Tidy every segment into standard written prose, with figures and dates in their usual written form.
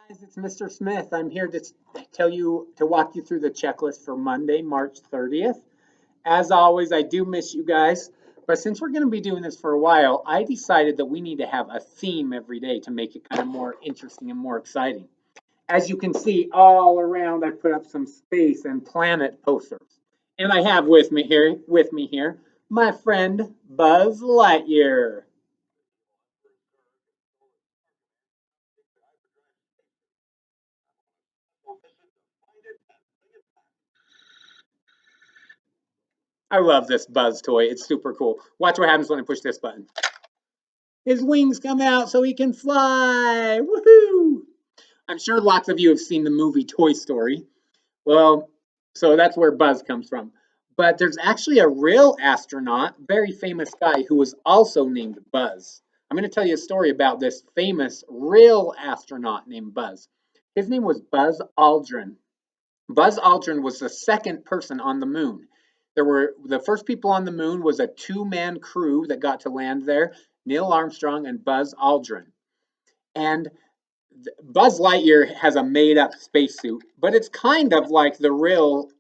Guys, it's Mr. Smith. I'm here to walk you through the checklist for Monday, March 30th. As always, I do miss you guys, but since we're going to be doing this for a while, I decided that we need to have a theme every day to make it kind of more interesting and more exciting. As you can see all around, I put up some space and planet posters. And I have with me here my friend Buzz Lightyear. I love this Buzz toy. It's super cool. Watch what happens when I push this button. His wings come out so he can fly. Woohoo! I'm sure lots of you have seen the movie Toy Story. Well, so that's where Buzz comes from. But there's actually a real astronaut, very famous guy, who was also named Buzz. I'm going to tell you a story about this famous real astronaut named Buzz. His name was Buzz Aldrin. Buzz Aldrin was the second person on the moon. There were the first people on the moon was a two-man crew that got to land there, Neil Armstrong and Buzz Aldrin. And Buzz Lightyear has a made-up spacesuit, but it's kind of like the real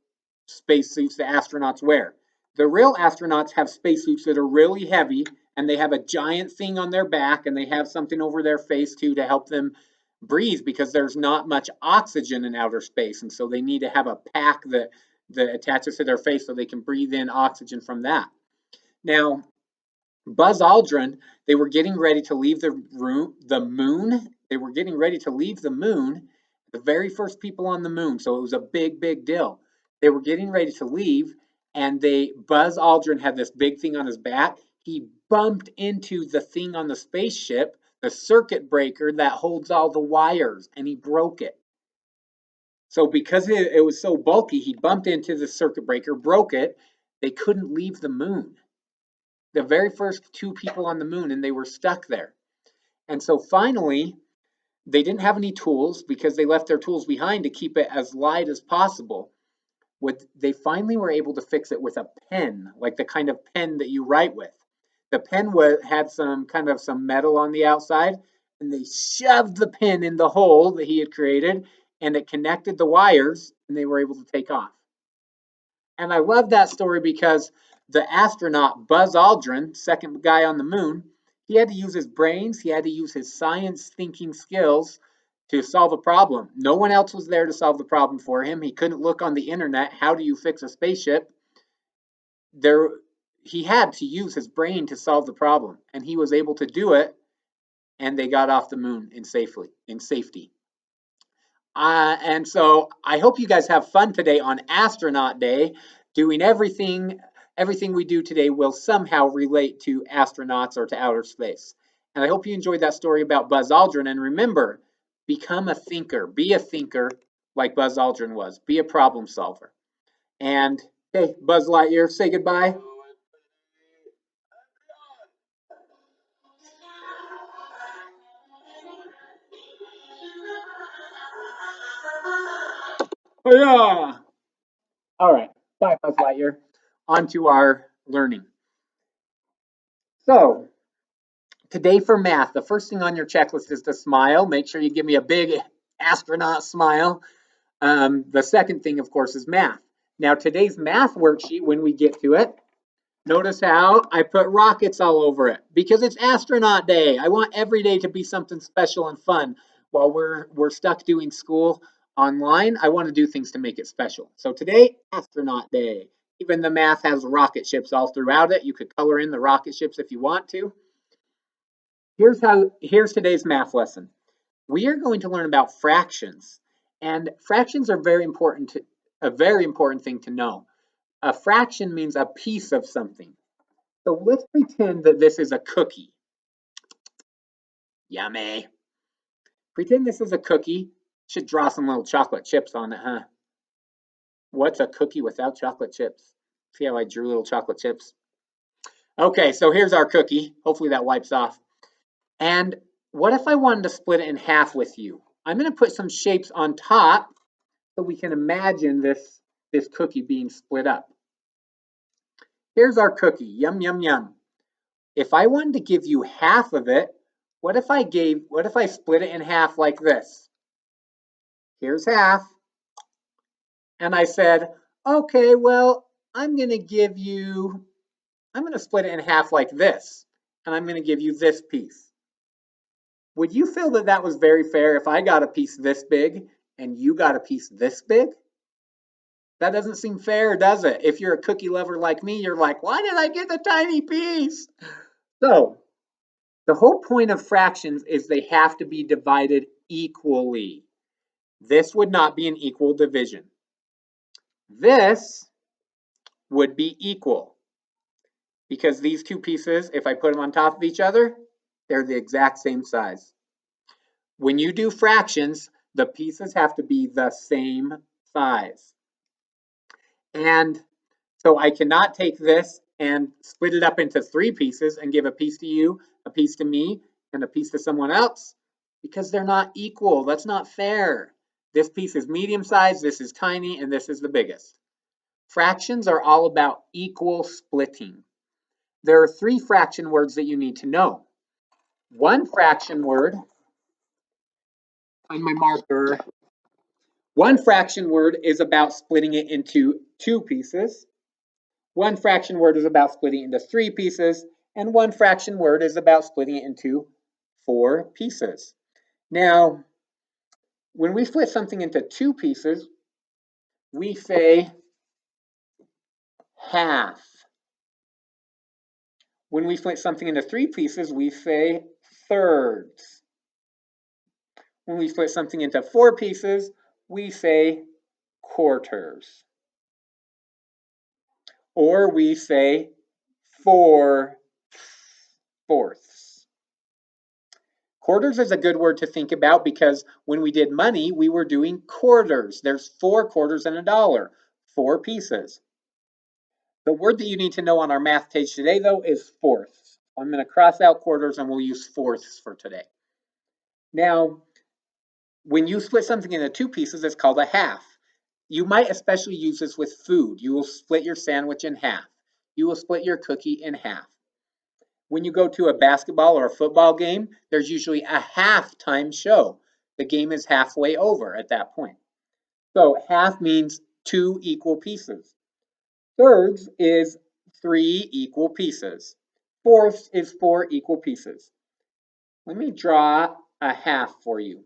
spacesuits the astronauts wear. The real astronauts have spacesuits that are really heavy, and they have a giant thing on their back, and they have something over their face too to help them breathe because there's not much oxygen in outer space, and so they need to have a pack that attaches to their face so they can breathe in oxygen from that. Now, Buzz Aldrin, they were getting ready to leave the moon. They were getting ready to leave the moon, the very first people on the moon. So it was a big, big deal. They were getting ready to leave, and Buzz Aldrin had this big thing on his back. He bumped into the thing on the spaceship, the circuit breaker that holds all the wires, and he broke it. So because it was so bulky, he bumped into the circuit breaker, broke it. They couldn't leave the moon, the very first two people on the moon, and they were stuck there. And so finally, they didn't have any tools because they left their tools behind to keep it as light as possible. They finally were able to fix it with a pen, like the kind of pen that you write with. The pen had some metal on the outside, and they shoved the pen in the hole that he had created, and it connected the wires, and they were able to take off. And I love that story because the astronaut Buzz Aldrin, second guy on the moon, he had to use his brains, he had to use his science thinking skills to solve a problem. No one else was there to solve the problem for him. He couldn't look on the internet, how do you fix a spaceship? There he had to use his brain to solve the problem, and he was able to do it, and they got off the moon in safety. And so I hope you guys have fun today on Astronaut Day. Doing everything we do today will somehow relate to astronauts or to outer space. And I hope you enjoyed that story about Buzz Aldrin. And remember, become a thinker. Be a thinker like Buzz Aldrin was. Be a problem solver. And hey, Buzz Lightyear, say goodbye. Oh yeah. All right. Bye, Buzz Lightyear. On to our learning. So, today for math, the first thing on your checklist is to smile. Make sure you give me a big astronaut smile. The second thing, of course, is math. Now, today's math worksheet, when we get to it, notice how I put rockets all over it because it's astronaut day. I want every day to be something special and fun. While we're stuck doing school online, I want to do things to make it special. So today, astronaut day. Even the math has rocket ships all throughout it. You could color in the rocket ships if you want to. Here's today's math lesson. We are going to learn about fractions, and fractions are a very important thing to know. A fraction means a piece of something. So let's pretend that this is a cookie. Yummy. Pretend this is a cookie. Should draw some little chocolate chips on it, huh? What's a cookie without chocolate chips? See how I drew little chocolate chips? Okay, so here's our cookie. Hopefully that wipes off. And what if I wanted to split it in half with you? I'm going to put some shapes on top so we can imagine this cookie being split up. Here's our cookie. Yum, yum, yum. If I wanted to give you half of it, what if I split it in half like this? Here's half. And I said, okay, well, I'm going to split it in half like this. And I'm going to give you this piece. Would you feel that that was very fair if I got a piece this big and you got a piece this big? That doesn't seem fair, does it? If you're a cookie lover like me, you're like, why did I get the tiny piece? So the whole point of fractions is they have to be divided equally. This would not be an equal division. This would be equal because these two pieces, if I put them on top of each other, they're the exact same size. When you do fractions, the pieces have to be the same size. And so I cannot take this and split it up into 3 pieces and give a piece to you, a piece to me, and a piece to someone else because they're not equal. That's not fair. This piece is medium size, this is tiny, and this is the biggest. Fractions are all about equal splitting. There are 3 fraction words that you need to know. One fraction word, find my marker. One fraction word is about splitting it into 2 pieces. One fraction word is about splitting it into 3 pieces. And one fraction word is about splitting it into 4 pieces. Now, when we split something into 2 pieces, we say half. When we split something into 3 pieces, we say thirds. When we split something into 4 pieces, we say quarters. Or we say 4/4. Quarters is a good word to think about because when we did money, we were doing quarters. There's 4 quarters in a dollar, 4 pieces. The word that you need to know on our math page today, though, is fourths. I'm going to cross out quarters and we'll use fourths for today. Now, when you split something into 2 pieces, it's called a half. You might especially use this with food. You will split your sandwich in half. You will split your cookie in half. When you go to a basketball or a football game, there's usually a halftime show. The game is halfway over at that point. So half means 2 equal pieces. Thirds is 3 equal pieces. Fourths is 4 equal pieces. Let me draw a half for you.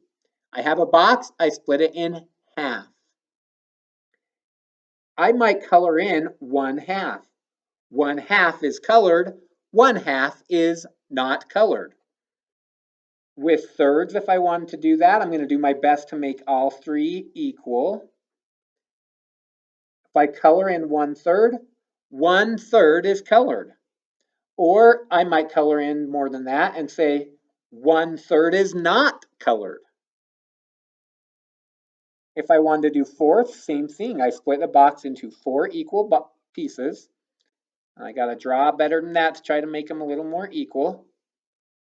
I have a box, I split it in half. I might color in 1/2. 1/2 is colored, 1/2 is not colored. With thirds, if I wanted to do that, I'm going to do my best to make all 3 equal. If I color in 1/3, 1/3 is colored. Or I might color in more than that and say 1/3 is not colored. If I wanted to do fourths, same thing. I split the box into 4 equal pieces. I got to draw better than that to try to make them a little more equal.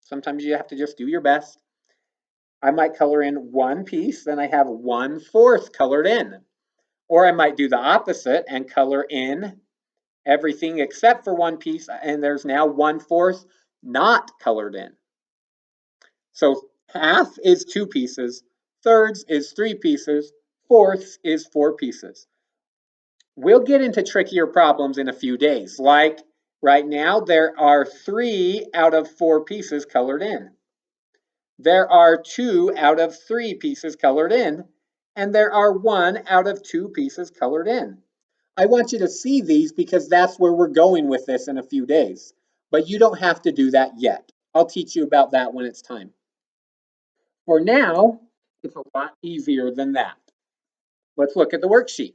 Sometimes you have to just do your best. I might color in 1 piece, then I have 1/4 colored in. Or I might do the opposite and color in everything except for 1 piece, and there's now 1/4 not colored in. So half is 2 pieces, thirds is 3 pieces, fourths is 4 pieces. We'll get into trickier problems in a few days, like right now there are 3 out of 4 pieces colored in. There are 2 out of 3 pieces colored in, and there are 1 out of 2 pieces colored in. I want you to see these because that's where we're going with this in a few days. But you don't have to do that yet. I'll teach you about that when it's time. For now, it's a lot easier than that. Let's look at the worksheet.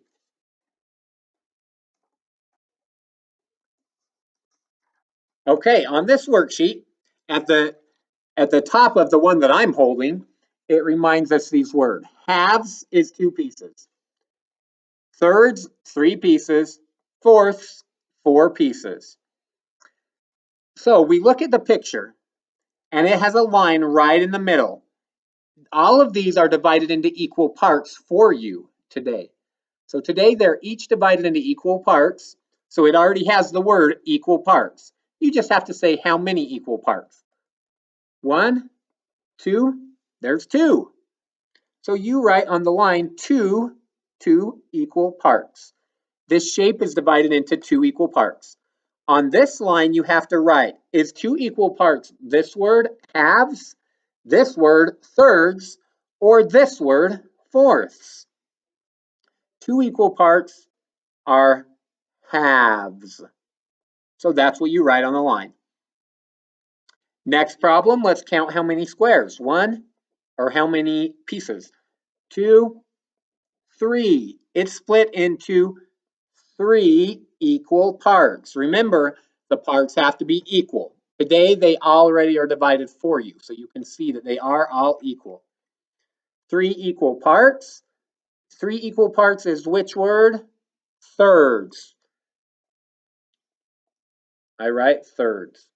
Okay, on this worksheet, at the top of the one that I'm holding, it reminds us these words. Halves is 2 pieces. Thirds, 3 pieces. Fourths, 4 pieces. So we look at the picture, and it has a line right in the middle. All of these are divided into equal parts for you today. So today they're each divided into equal parts. So it already has the word equal parts. You just have to say how many equal parts. 1, 2, there's 2. So you write on the line two equal parts. This shape is divided into 2 equal parts. On this line, you have to write, is 2 equal parts this word, halves, this word, thirds, or this word, fourths? 2 equal parts are halves. So that's what you write on the line. Next problem, let's count how many squares. 1, or how many pieces? 2, 3. It's split into 3 equal parts. Remember, the parts have to be equal. Today, they already are divided for you, so you can see that they are all equal. 3 equal parts. 3 equal parts is which word? Thirds. I write thirds.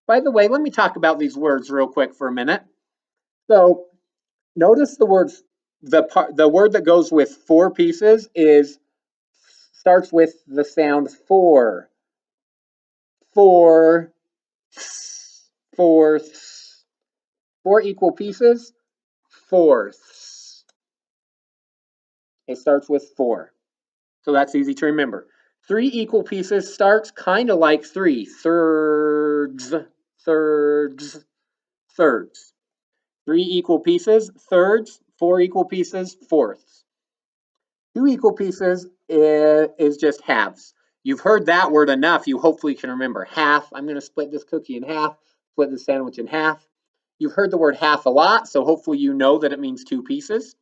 By the way, let me talk about these words real quick for a minute. So notice the words, the word that goes with 4 pieces starts with the sound 4. 4, fourths. 4 equal pieces, fourths. It starts with 4. So that's easy to remember. 3 equal pieces starts kind of like 3. Thirds, thirds, thirds. 3 equal pieces, thirds. 4 equal pieces, fourths. 2 equal pieces is just halves. You've heard that word enough, you hopefully can remember. Half, I'm going to split this cookie in half, split the sandwich in half. You've heard the word half a lot, so hopefully you know that it means 2 pieces.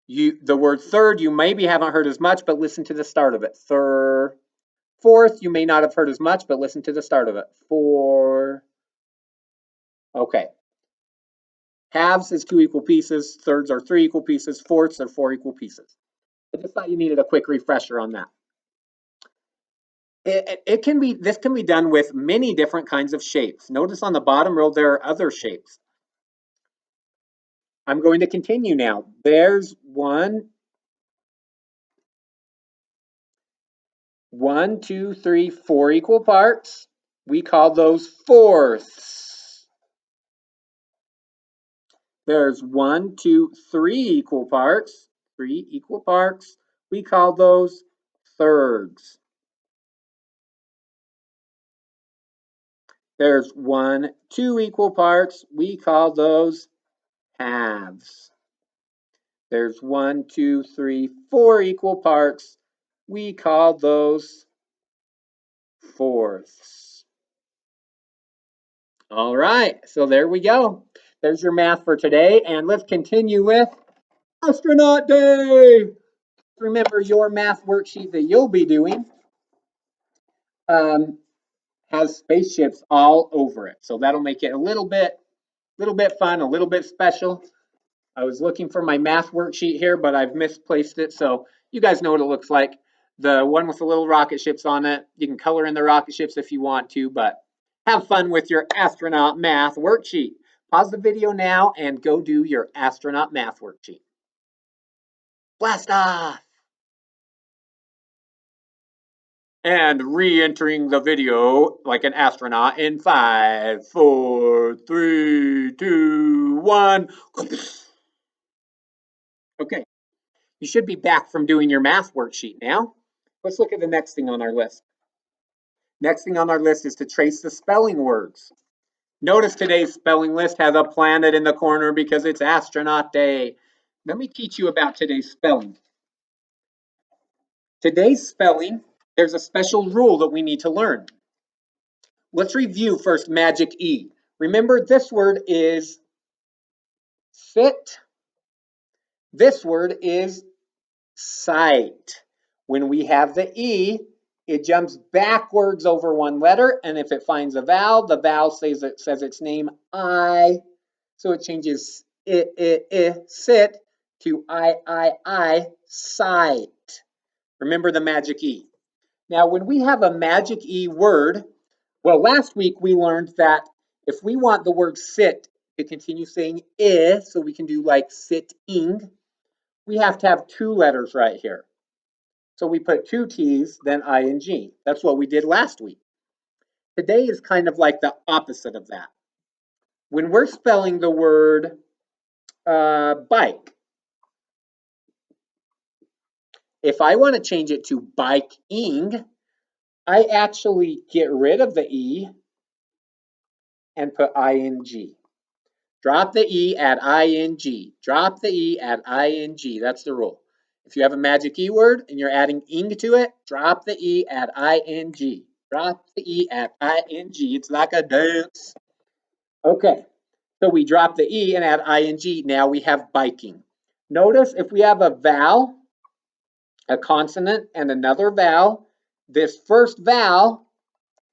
The word third, you maybe haven't heard as much, but listen to the start of it. Third. Fourth, you may not have heard as much, but listen to the start of it. 4. Okay. Halves is 2 equal pieces. Thirds are 3 equal pieces. Fourths are 4 equal pieces. I just thought you needed a quick refresher on that. This can be done with many different kinds of shapes. Notice on the bottom row there are other shapes. I'm going to continue now. There's 1, 2, 3, 4 equal parts. We call those fourths. There's 1, 2, 3 equal parts. 3 equal parts. We call those thirds. There's 1, 2 equal parts. We call those halves. There's 1, 2, 3, 4 equal parts. We call those fourths. All right, so there we go. There's your math for today, and let's continue with Astronaut Day. Remember, your math worksheet that you'll be doing has spaceships all over it, so that'll make it a little bit fun, a little bit special. I was looking for my math worksheet here, but I've misplaced it, so you guys know what it looks like. The one with the little rocket ships on it. You can color in the rocket ships if you want to, but have fun with your astronaut math worksheet. Pause the video now and go do your astronaut math worksheet. Blast off! And re-entering the video like an astronaut in 5, 4, 3, 2, 1. Okay, you should be back from doing your math worksheet now. Let's look at the next thing on our list. Next thing on our list is to trace the spelling words. Notice today's spelling list has a planet in the corner because it's Astronaut Day. Let me teach you about today's spelling. Today's spelling, there's a special rule that we need to learn. Let's review first magic E. Remember, this word is sit. This word is sight. When we have the E, it jumps backwards over one letter, and if it finds a vowel, the vowel says its name, I. So it changes sit to I, sight. Remember the magic E. Now, when we have a magic E word, well, last week we learned that if we want the word sit to continue saying so we can do like sitting, we have to have 2 letters right here. So we put 2 T's, then ing. That's what we did last week. Today is kind of like the opposite of that. When we're spelling the word bike, If I want to change it to biking, I actually get rid of the E and put ing. Drop the E, add ing. Drop the E, add ing. That's the rule. If you have a magic E word and you're adding ing to it, drop the E, add ing. Drop the E, add ing. It's like a dance. Okay, so we drop the E and add ing. Now we have biking. Notice if we have a vowel, a consonant, and another vowel, this first vowel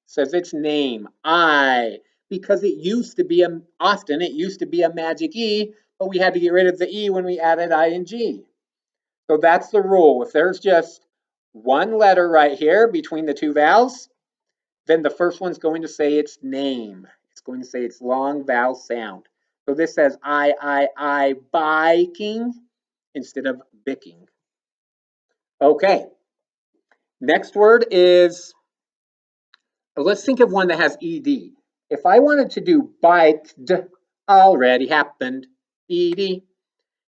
says its name, I, because it used to be it used to be a magic E, but we had to get rid of the E when we added ing. So that's the rule. If there's just one letter right here between the two vowels, then the first one's going to say its name. It's going to say its long vowel sound. So this says I, biking instead of bicking. Okay. Next word is, let's think of one that has ed. If I wanted to do biked, already happened, ed.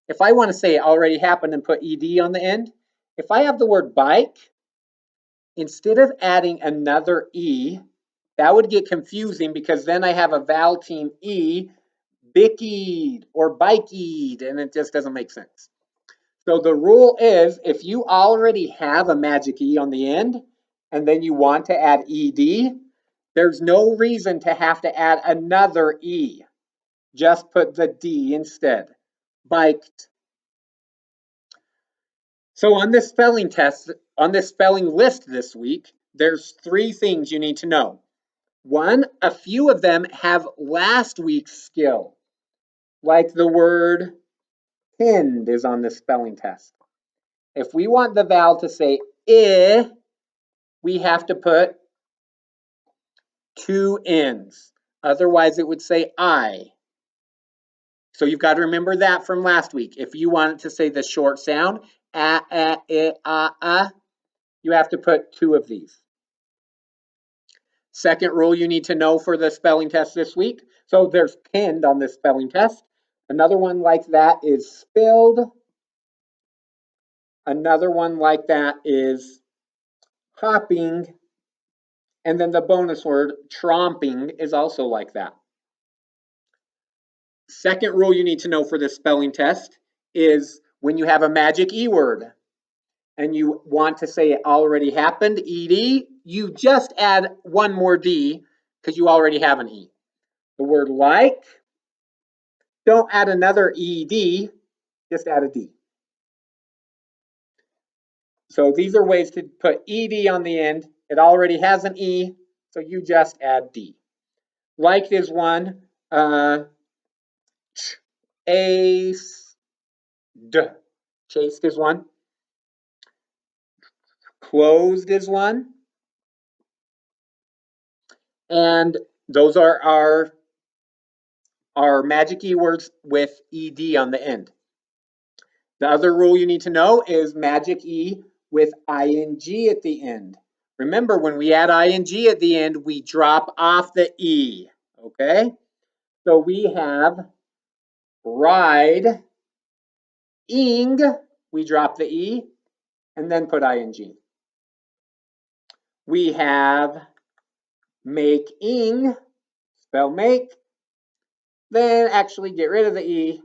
If I want to say already happened and put ed on the end, if I have the word bike, instead of adding another e, that would get confusing because then I have a vowel team e, bickied or bikeyed, and it just doesn't make sense. So the rule is if you already have a magic E on the end and then you want to add ED, there's no reason to have to add another E. Just put the D instead. Biked. So on this spelling test, on this spelling list this week, there's 3 things you need to know. 1, a few of them have last week's skill, like the word pinned is on this spelling test. If we want the vowel to say I, we have to put 2 N's. Otherwise, it would say I. So you've got to remember that from last week. If you want it to say the short sound, you have to put 2 of these. Second rule you need to know for the spelling test this week. So there's pinned on this spelling test. Another one like that is spilled. Another one like that is hopping. And then the bonus word, tromping, is also like that. Second rule you need to know for this spelling test is when you have a magic E word and you want to say it already happened, ED, you just add one more D because you already have an E. The word like, don't add another ED, just add a D. So these are ways to put ED on the end. It already has an E, so you just add D. Like is one, chased is one. Closed is one. And those are our magic E words with ED on the end. The other rule you need to know is magic E with ing at the end. Remember, when we add ing at the end, we drop off the E, okay? So we have ride, ing, we drop the E, and then put ing. We have making, spell make, then actually get rid of the E,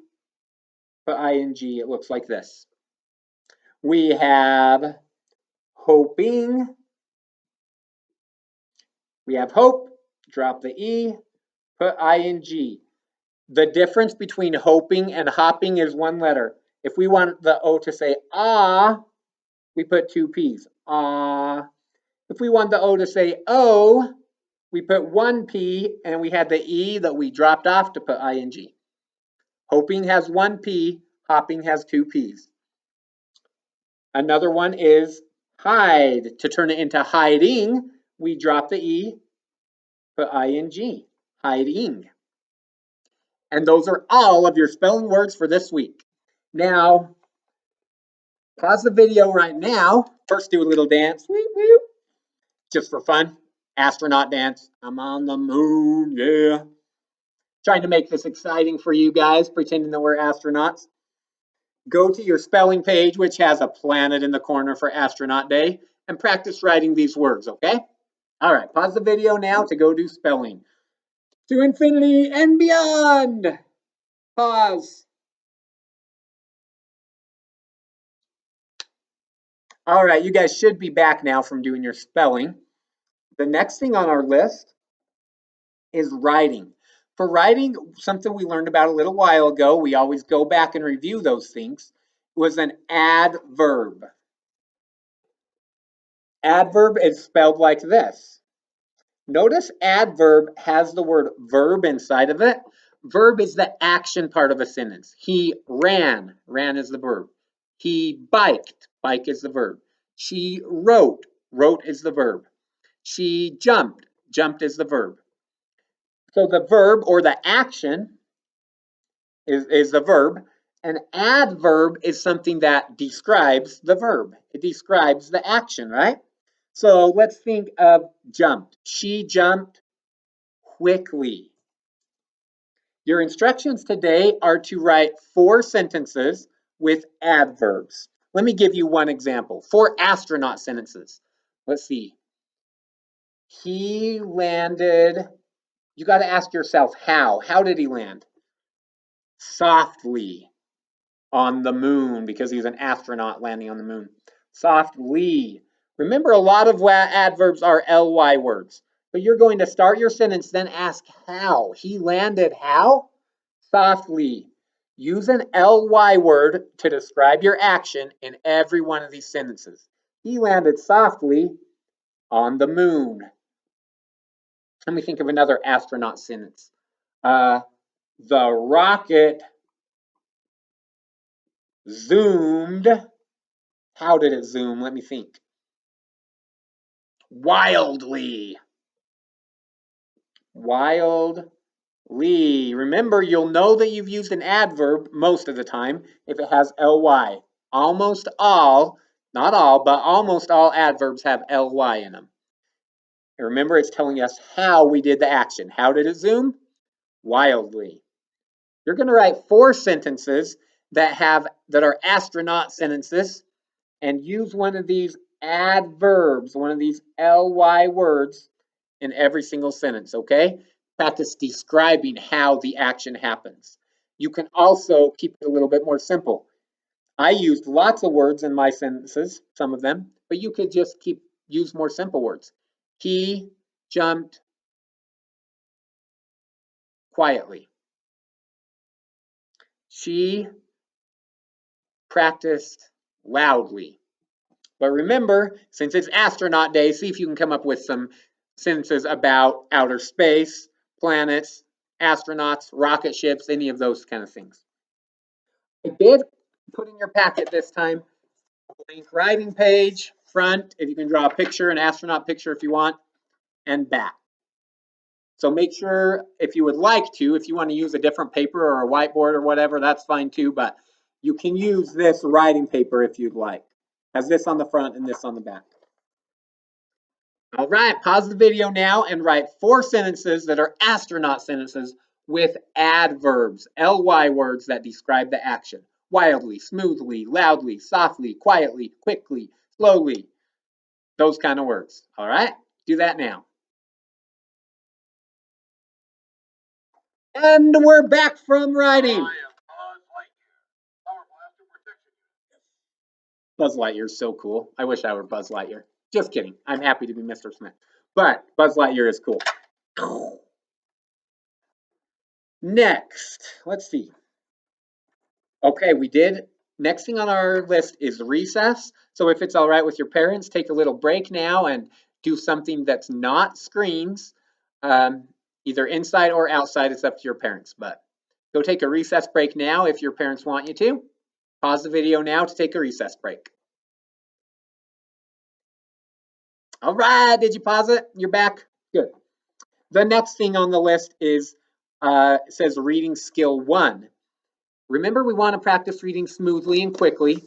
put ing, it looks like this. We have hoping. We have hope, drop the E, put ing. The difference between hoping and hopping is one letter. If we want the O to say ah, we put 2 P's. Ah. If we want the O to say O, we put 1 P and we had the E that we dropped off to put ing. Hoping has 1 P, hopping has 2 P's. Another one is hide. To turn it into hiding, we drop the E, put ing, hiding. And those are all of your spelling words for this week. Now, pause the video right now. First, do a little dance, just for fun. Astronaut dance. I'm on the moon, yeah. Trying to make this exciting for you guys, pretending that we're astronauts. go to your spelling page, which has a planet in the corner for Astronaut Day, and practice writing these words, okay? All right, pause the video now to go do spelling. To infinity and beyond. Pause. All right, you guys should be back now from doing your spelling. The next thing on our list is writing. For writing, something we learned about a little while ago, we always go back and review those things, was an adverb. Adverb is spelled like this. Notice adverb has the word verb inside of it. Verb is the action part of a sentence. He ran, ran is the verb. He biked, bike is the verb. She wrote, wrote is the verb. She jumped, jumped is the verb. So the verb or the action is the verb. An adverb is something that describes the verb. It describes the action, right? So let's think of jumped. She jumped quickly. Your instructions today are to write 4 sentences with adverbs. Let me give you one example. 4 astronaut sentences. Let's see. He landed. You got to ask yourself how. How did he land? Softly on the moon, because he's an astronaut landing on the moon. Softly. Remember, a lot of adverbs are ly words. But you're going to start your sentence, then ask how. He landed how? Softly. Use an ly word to describe your action in every one of these sentences. He landed softly on the moon. Let me think of another astronaut sentence. The rocket zoomed. How did it zoom? Let me think. Wildly. Wildly. Remember, you'll know that you've used an adverb most of the time if it has ly. Almost all, not all, but almost all adverbs have ly in them. And remember, it's telling us how we did the action. How did it zoom? Wildly. You're going to write 4 sentences that are astronaut sentences, and use one of these adverbs, one of these ly words in every single sentence, okay? Practice describing how the action happens. You can also keep it a little bit more simple. I used lots of words in my sentences, some of them, but you could just use more simple words. He jumped quietly. She practiced loudly. But remember, since it's astronaut day, see if you can come up with some sentences about outer space, planets, astronauts, rocket ships, any of those kind of things. I did put in your packet this time a blank writing page, front, if you can draw a picture, an astronaut picture if you want, and back. So make sure, if you would like to, if you want to use a different paper or a whiteboard or whatever, that's fine too, but you can use this writing paper if you'd like. Has this on the front and this on the back. All right, pause the video now and write 4 sentences that are astronaut sentences with adverbs, ly words that describe the action. Wildly, smoothly, loudly, softly, quietly, quickly, slowly. Those kind of words. All right, do that now. And we're back from writing. Buzz Lightyear's so cool. I wish I were Buzz Lightyear. Just kidding. I'm happy to be Mr. Smith. But Buzz Lightyear is cool. Next, let's see. Okay, we did. Next thing on our list is recess. So if it's all right with your parents, take a little break now and do something that's not screens, either inside or outside. It's up to your parents, but go take a recess break now if your parents want you to. Pause the video now to take a recess break. All right, did you pause it? You're back? Good. The next thing on the list is, it says reading skill 1. Remember, we want to practice reading smoothly and quickly.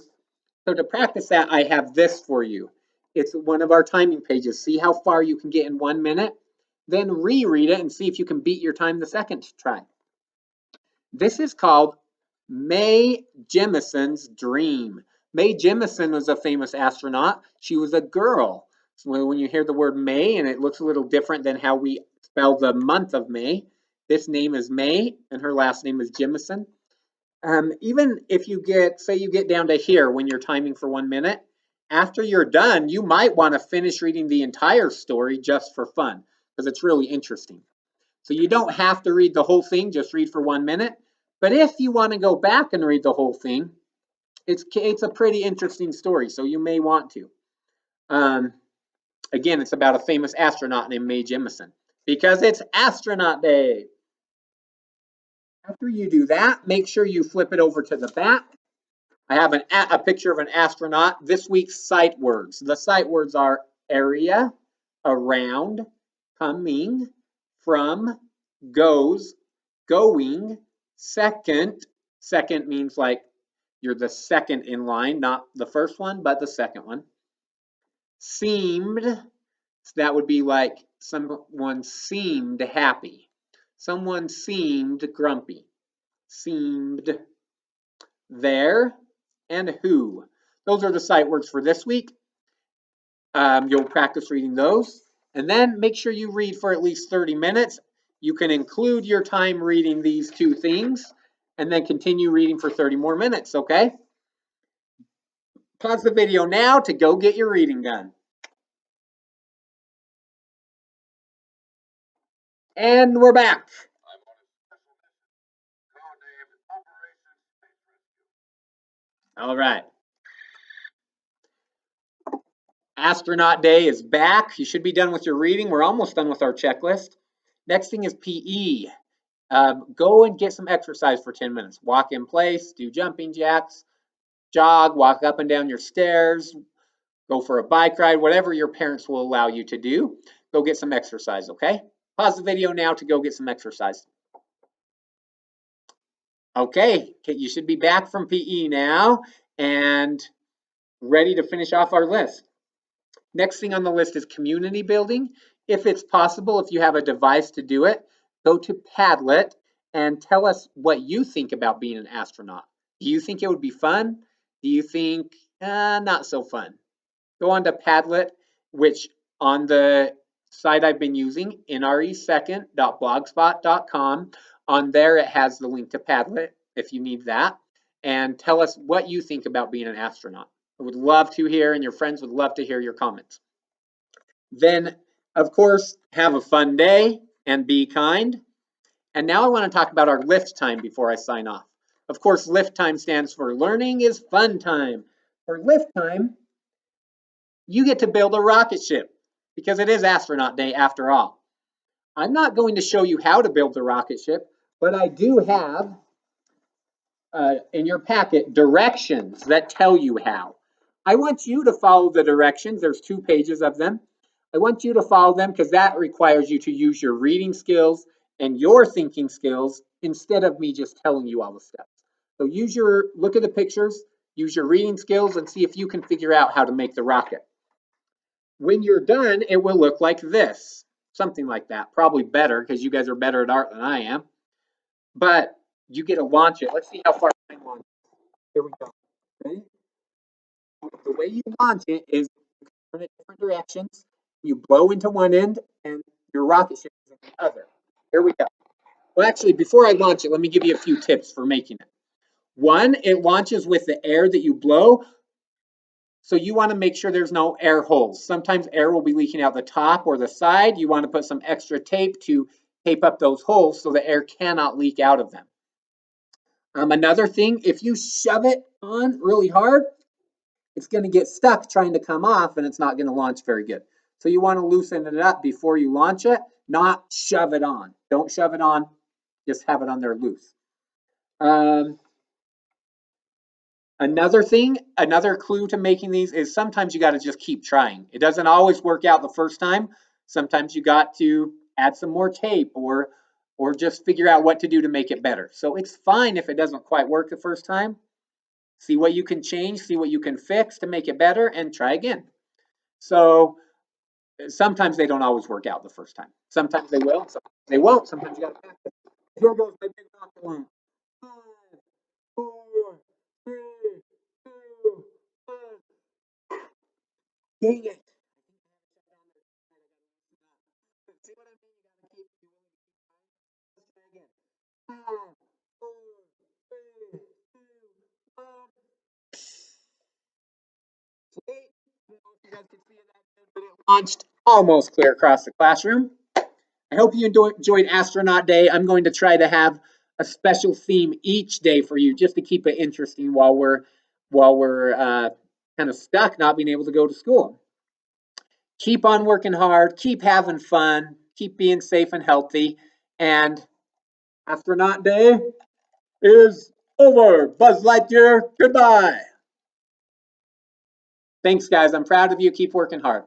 So to practice that, I have this for you. It's one of our timing pages. See how far you can get in 1 minute? Then reread it and see if you can beat your time the second try. This is called Mae Jemison's Dream. Mae Jemison was a famous astronaut. She was a girl. So when you hear the word May and it looks a little different than how we spell the month of May, this name is May and her last name is Jemison. Even if you say you get down to here when you're timing for 1 minute, after you're done, you might want to finish reading the entire story just for fun because it's really interesting. So you don't have to read the whole thing, just read for 1 minute. But if you want to go back and read the whole thing, it's a pretty interesting story, so you may want to. Again, it's about a famous astronaut named Mae Jemison because it's Astronaut Day. After you do that, make sure you flip it over to the back. I have a picture of an astronaut. This week's sight words. The sight words are area, around, coming, from, goes, going, second. Second means like you're the second in line, not the first one, but the second one. Seemed, so that would be like someone seemed happy. Someone seemed grumpy. Seemed. There and who. Those are the sight words for this week. You'll practice reading those. And then make sure you read for at least 30 minutes. You can include your time reading these two things and then continue reading for 30 more minutes, okay? Pause the video now to go get your reading done. And we're back. All right. Astronaut Day is back. You should be done with your reading. We're almost done with our checklist. Next thing is PE. Go and get some exercise for 10 minutes. Walk in place, do jumping jacks, jog, walk up and down your stairs, go for a bike ride, whatever your parents will allow you to do. Go get some exercise, okay? Pause the video now to go get some exercise. Okay, you should be back from PE now and ready to finish off our list. Next thing on the list is community building. If it's possible, if you have a device to do it, go to Padlet and tell us what you think about being an astronaut. Do you think it would be fun? Do you think not so fun? Go on to Padlet, which on the site I've been using, nresecond.blogspot.com. On there, it has the link to Padlet if you need that. And tell us what you think about being an astronaut. I would love to hear, and your friends would love to hear your comments. Then, of course, have a fun day and be kind. And now I want to talk about our lift time before I sign off. Of course, lift time stands for learning is fun time. For lift time, you get to build a rocket ship because it is Astronaut Day after all. I'm not going to show you how to build the rocket ship, but I do have in your packet directions that tell you how. I want you to follow the directions. There's 2 pages of them. I want you to follow them because that requires you to use your reading skills and your thinking skills instead of me just telling you all the steps. So look at the pictures, use your reading skills and see if you can figure out how to make the rocket. When you're done, it will look like this, something like that. Probably better because you guys are better at art than I am. But you get to launch it. Let's see how far I can launch it. Here we go. Ready? The way you launch it is turn it different directions. You blow into one end and your rocket ship is in the other. Here we go. Well, actually, before I launch it, let me give you a few tips for making it. One, it launches with the air that you blow. So you want to make sure there's no air holes. Sometimes air will be leaking out the top or the side. You want to put some extra tape to tape up those holes so the air cannot leak out of them. Another thing, if you shove it on really hard, it's going to get stuck trying to come off and it's not going to launch very good. So you want to loosen it up before you launch it, not shove it on. Don't shove it on, just have it on there loose. Another clue to making these is sometimes you got to just keep trying. It doesn't always work out the first time. Sometimes you got to add some more tape or just figure out what to do to make it better. So it's fine if it doesn't quite work the first time. See what you can change, see what you can fix to make it better, and try again. So sometimes they don't always work out the first time. Sometimes they will, sometimes they won't. Sometimes you got to practice. Here goes my big rocket launch. 5, Dang it. See what I mean? You gotta keep you willing to keep trying. Let's try again. 5, 4, 3, 2, 1. Sweet. I don't know if you guys can see that, but it launched almost clear across the classroom. I hope you enjoyed Astronaut Day. I'm going to try to have a special theme each day for you, just to keep it interesting while we're kind of stuck, not being able to go to school. Keep on working hard, keep having fun, keep being safe and healthy, and Astronaut Day is over. Buzz Lightyear, goodbye. Thanks, guys. I'm proud of you. Keep working hard.